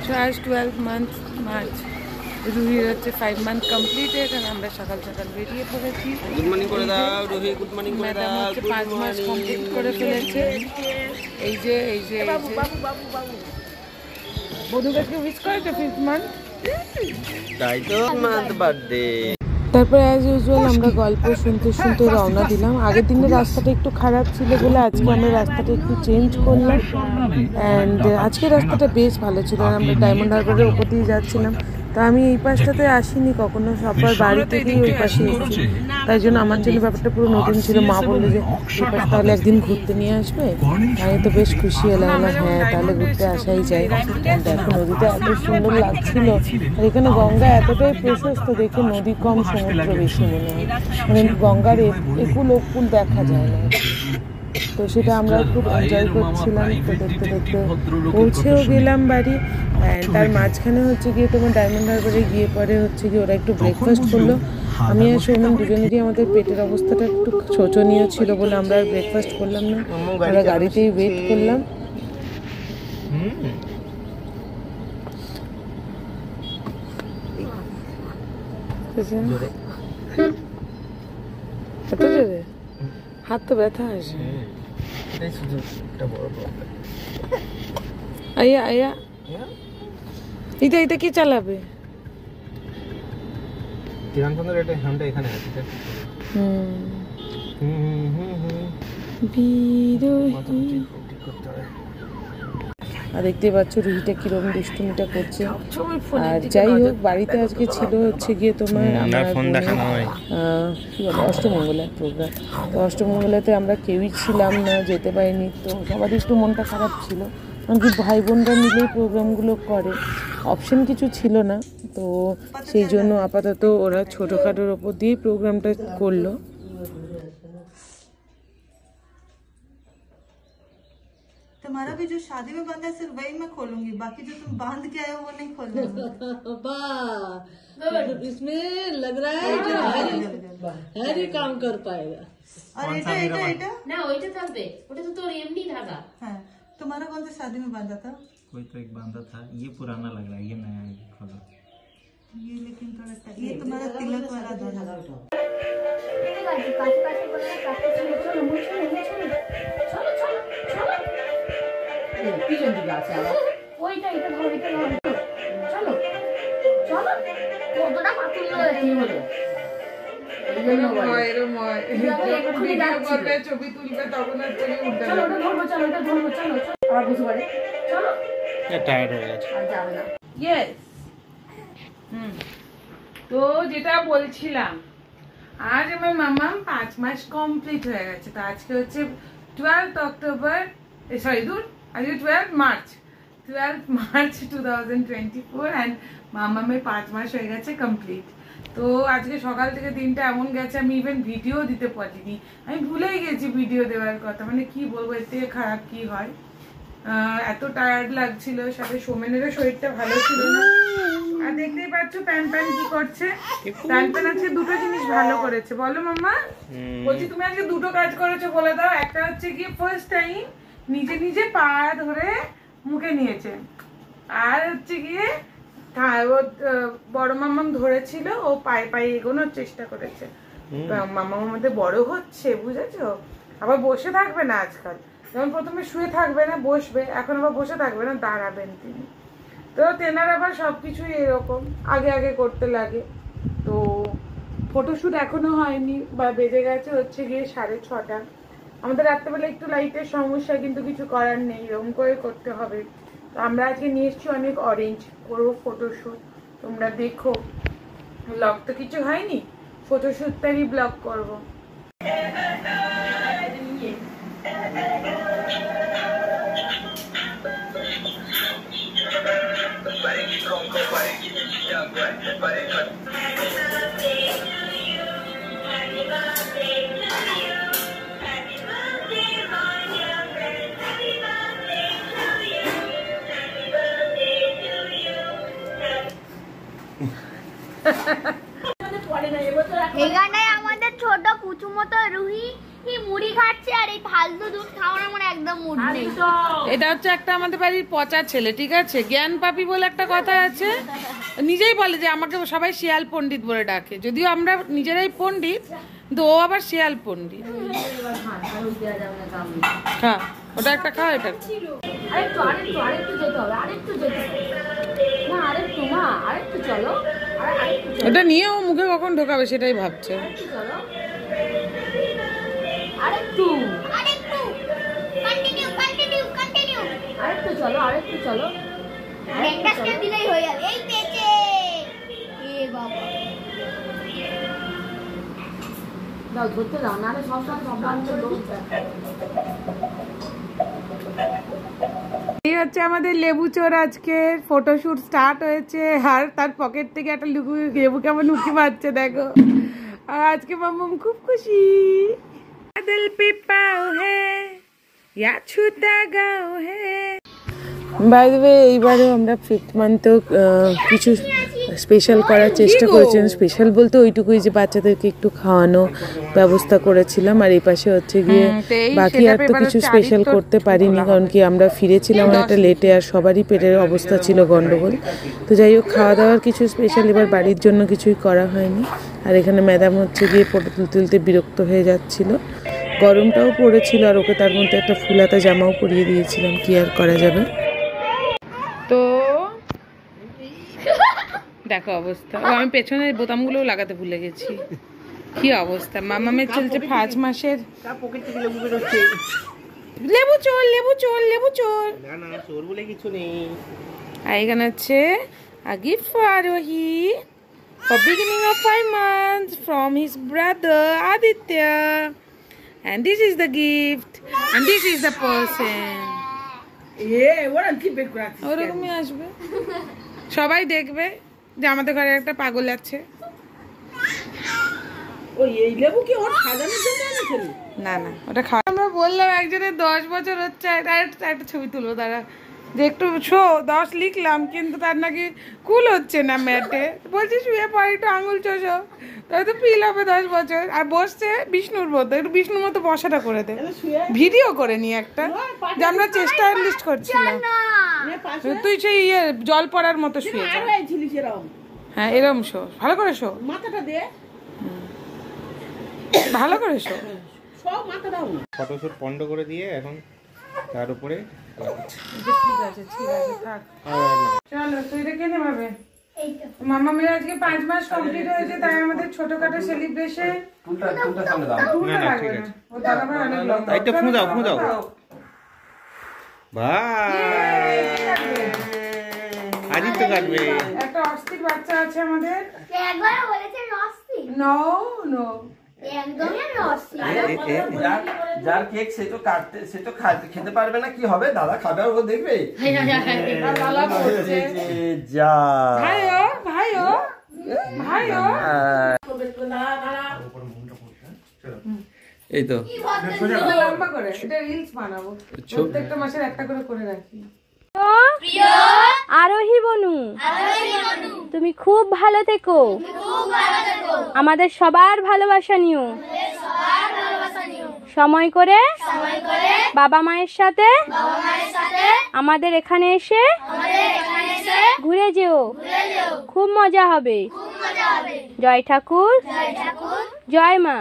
So as 12 month March, রুহির হচ্ছে 5 month completed and আমরা সকাল সকাল বেরিয়ে পড়েছি। গুড মর্নিং করে দাও রুহি, গুড মর্নিং করে দাও। ম্যাডাম হচ্ছে 5 মাস কমপ্লিট করে ফেলেছে। এই যে বাবু বাবু বাবু বাবু বধুকে উইশ করেছে 5th month, তাই তো মান্থ বার্থডে। তারপরে অ্যাজ ইউজুয়াল আমরা গল্প শুনতে শুনতে রওনা দিলাম। আগের দিনের রাস্তাটা একটু খারাপ ছিল বলে আজকে আমরা রাস্তাটা একটু চেঞ্জ করলাম অ্যান্ড আজকে রাস্তাটা বেশ ভালো ছিল। আর আমরা ডায়মন্ড হারবারের ওপর দিয়ে যাচ্ছিলাম। তা আমি এই পাশটাতে আসিনি কখনো, সবার বাড়ি থেকেই ওই পাশে এসেছি, তাই জন্য আমার জন্য ব্যাপারটা পুরো নতুন ছিল। মা বললো যে এই পাশ তাহলে একদিন ঘুরতে নিয়ে আসবে, আমি তো বেশ খুশি হলাম। হ্যাঁ তাহলে ঘুরতে আসাই যায়। দেখো নদীটা এত সুন্দর লাগছিল, আর এখানে গঙ্গা এতটাই প্রশস্ত দেখে নদী কম সমুদ্র বেশি মনে হয়, মানে গঙ্গার একুল ওকুল দেখা যায় না। তো সেটা আমরা খুব এনজয় করছিলাম। তো দেখতে দেখতে পৌঁছেও গেলাম বাড়ি। তার মাঝখানে হচ্ছে গিয়ে তোমার ডায়মন্ড হারবারে গিয়ে পরে হচ্ছে গিয়ে ওরা একটু ব্রেকফাস্ট করলো। আমি আর সৌমেন দুজনেরই আমাদের পেটের অবস্থাটা একটু শোচনীয় ছিল বলে আমরা আর ব্রেকফাস্ট করলাম না, আমরা গাড়িতেই ওয়েট করলাম। এত জোরে হাত তো ব্যথা আসে। আয়া আয়া এটা কি চালাবে? আর দেখতে পাচ্ছ রুহিটা কিরকম দুষ্টুমিটা করছে। আর যাই হোক বাড়িতে আজকে ছিল হচ্ছে গিয়ে তোমার কি বলে অষ্টমঙ্গলার প্রোগ্রাম। তো অষ্টমঙ্গলাতে আমরা কেউই ছিলাম না, যেতে পারিনি। তো সবারই একটু মনটা খারাপ ছিল, কারণ কি ভাই বোনরা মিলেই প্রোগ্রামগুলো করে, অপশন কিছু ছিল না। তো সেই জন্য আপাতত ওরা ছোটোখাটোর ওপর দিয়েই প্রোগ্রামটা করলো। तुम्हारा भी जो शादी में बांधा है सिर्फ वही मैं खोलूंगी, बाकी जो तुम बांध के आए हो वो नहीं खोलूंगी। इसमें लग रहा है जो हैरी काम कर पाएगा। और एटा ना ওইটা থাকবে, ওটা তো তোর এমনি धागा। हाँ, तुम्हारा कौन सा शादी में बांधा था? कोई तो एक बांधा था, ये पुराना लग रहा है, ये नया है, खोलो। ये लेकिन थोड़ा ये तुम्हारा तिलक वाला धागा। পিছন দিকে আছে আবার ওইটা এটা ধরো এটা ধরো চলো চলো কতটা পাতুল কি হলো ছবি তুলবে তখন আর চলো ওটা ধরবো চলো ওটা ধরবো চলো আবার বসে পড়ে চলো টায়ার্ড হয়ে গেছে আর যাবে না। ইয়েস তো যেটা বলছিলাম, আজ আমার মামা 5 মাস কমপ্লিট হয়ে গেছে। তো আজকে হচ্ছে 12th অক্টোবর, সরি দূর আজকে 12th মার্চ 2024 অ্যান্ড মামামের 5 মাস হয়ে গেছে কমপ্লিট। তো আজকে সকাল থেকে দিনটা এমন গেছে আমি ইভেন ভিডিও দিতে পারিনি, আমি ভুলেই গেছি ভিডিও দেওয়ার কথা। মানে কি বলবো, এর থেকে খারাপ কি হয়। এত টায়ার্ড লাগছিল, সাথে সোমেনেরও শরীরটা ভালো ছিল না। আর দেখতেই পাচ্ছ প্যান কি করছে। প্যান আজকে দুটো জিনিস ভালো করেছে, বলো মামা? বলছি তুমি আজকে দুটো কাজ করেছো বলে দাও। একটা হচ্ছে গিয়ে ফার্স্ট টাইম নিজে পা ধরে মুখে নিয়েছে, আর হচ্ছে গিয়ে বড় মামাম ধরেছিল, ও পায়ে এগোনোর চেষ্টা করেছে। মামাম আমাদের বড় হচ্ছে, বুঝেছো? আবার বসে থাকবে না আজকাল, যেমন প্রথমে শুয়ে থাকবে না বসবে, এখন আবার বসে থাকবে না, দাঁড়াবেন তিনি। তো তেনার আবার সবকিছুই এরকম আগে করতে লাগে। তো ফটোশ্যুট এখনো হয়নি, বা বেজে গেছে হচ্ছে গিয়ে 6:30। আমাদের রাত্রেবেলা একটু লাইটের সমস্যা, কিন্তু কিছু করার নেই, এরকম করে করতে হবে। তো আমরা আজকে নিয়ে এসেছি অনেক অরেঞ্জ, করবো ফটোশ্যুট, তোমরা দেখো। ব্লগ তো কিছু হয়নি, ফটোশ্যুটটারই ব্লগ করবো। এখানে আমাদের ছোট কুচু মতো রুহি মুড়ি খাচ্ছে আর আর এই ফালতু দুধ খাওয়ার আমার একদম মুড নেই। এটা হচ্ছে একটা আমাদের বাড়ির পচা ছেলে, ঠিক আছে? জ্ঞান পাপি বলে একটা কথা আছে, নিজেই বলে যে আমাকে সবাই শিয়াল পণ্ডিত বলে ডাকে, যদিও আমরা নিজেরাই পণ্ডিত, কিন্তু ও আবার শিয়াল পণ্ডিত। হ্যাঁ, ওটা একটা খাও, এটা আরেকটু আরেকটু আরেকটু যেতে হবে, আরেকটু যেতে হবে না, আরেকটু মা, আরেকটু চলো, আরেকটু চলো, ওটা নিয়ে ও মুখে কখন ঢোকাবে সেটাই ভাবছে। চলো, আরেকটু আরেকটু কন্টিনিউ কন্টিনিউ কন্টিনিউ আরেকটু চলো, আরেকটু চলো, একটা স্টেপ দিলেই হয়ে যাবে। এই পেছে এ বাবা দাও ধরতে দাও, নাহলে সব বাচ্চা দৌড়বে। এই হচ্ছে আমাদের লেবু চোর, আজকে ফটোশুট স্টার্ট হয়েছে, আর তার পকেট থেকে একটা লেবু কেমন উঁকি মারছে দেখো। আর আজকে মাম্মাম খুব খুশি। দিল পে পাও হে ইয়া ছুতা গাও হে। বাই দ্য ওয়ে, এইবারেও আমরা 5th মান্থেও কিছু স্পেশাল করার চেষ্টা করেছিলাম। স্পেশাল বলতে ওইটুকুই যে বাচ্চাদেরকে একটু খাওয়ানো ব্যবস্থা করেছিলাম, আর এই পাশে হচ্ছে গিয়ে বাকি আর তো কিছু স্পেশাল করতে পারিনি, কারণ কি আমরা ফিরেছিলাম একটা লেটে, আর সবারই পেটের অবস্থা ছিল গন্ডগোল। তো যাই হোক, খাওয়া দাওয়ার কিছু স্পেশাল এবার বাড়ির জন্য কিছুই করা হয়নি। আর এখানে ম্যাডাম হচ্ছে গিয়ে ফটো তুলতে তুলতে বিরক্ত হয়ে যাচ্ছিল, গরমটাও পড়েছিল, আর ওকে তার মধ্যে একটা ফুলাতা জামাও পরিয়ে দিয়েছিলাম, কি আর করা যাবে। তো দেখো অবস্থা, আমি পেছনের বোতামগুলোও লাগাতে ভুলে গেছি, কি অবস্থা। মামামের চলছে 5 মাসের লেবু চোর, লেবু চোর, লেবু চোর। না না, চোর বলে কিছু নেই। আর এখানে হচ্ছে a gift for Arohi for beginning of 5 months from his brother Aditya, and this is the gift and this is the person. ওরকমই আসবে, সবাই দেখবে যে আমাদের ঘরে একটা পাগল আছে। না না, ওটা খাওয়া। আমরা বললাম একজনের 10 বছর হচ্ছে, একটা ছবি তুলবো তারা, যে একটু 10 লিখলাম, কিন্তু তার নাকি কুল হচ্ছে না ম্যাটে, বলছি শুয়ে পড়ে একটু আঙুল চোষো, তাই তো ফিল হবে 10 বছর। আর বসছে বিষ্ণুর মতো, একটু বিষ্ণুর মতো বসাটা করে দে, ভিডিও করে নি একটা, যে আমরা চেষ্টা লিস্ট করছিলাম। তুই সেই জল পড়ার মতো শুয়ে যা। হ্যাঁ, এরম শো, ভালো করে শো, মাথাটা দে, ভালো করে শো। ফটোশুট বন্ধ করে দিয়ে এখন তার উপরে ঠিক আছে, ঠিক আছে, থাক। চলো, তুই রেখে নেবে। মামা মেয়ে আজকে 5 মাস কমপ্লিট হয়েছে, তাই আমাদের ছোটখাটো সেলিব্রেশন। তাই তো ফু দাও, ফু দাও। ভাই আজই তো কাটবে। একটা অস্থির বাচ্চা আছে আমাদের। একবার বলেছে নস্তি নো নো, একদমই আমি নস্তি যার কেক সে তো কাটতে, সে তো খেতে পারবে না, কি হবে? দাদা খাবে আর ও দেখবে। যা ভাইও ভাইও ভাইও, এই তো লম্বা করে এটা রিলস বানাবো, প্রত্যেকটা মাসের একটা করে রাখি। আরোহী বনু, তুমি খুব ভালো থেকো, আমাদের সবার ভালোবাসা নিও, সময় করে বাবা মায়ের সাথে আমাদের এখানে এসে ঘুরে যেও, খুব মজা হবে। জয় ঠাকুর, জয় মা।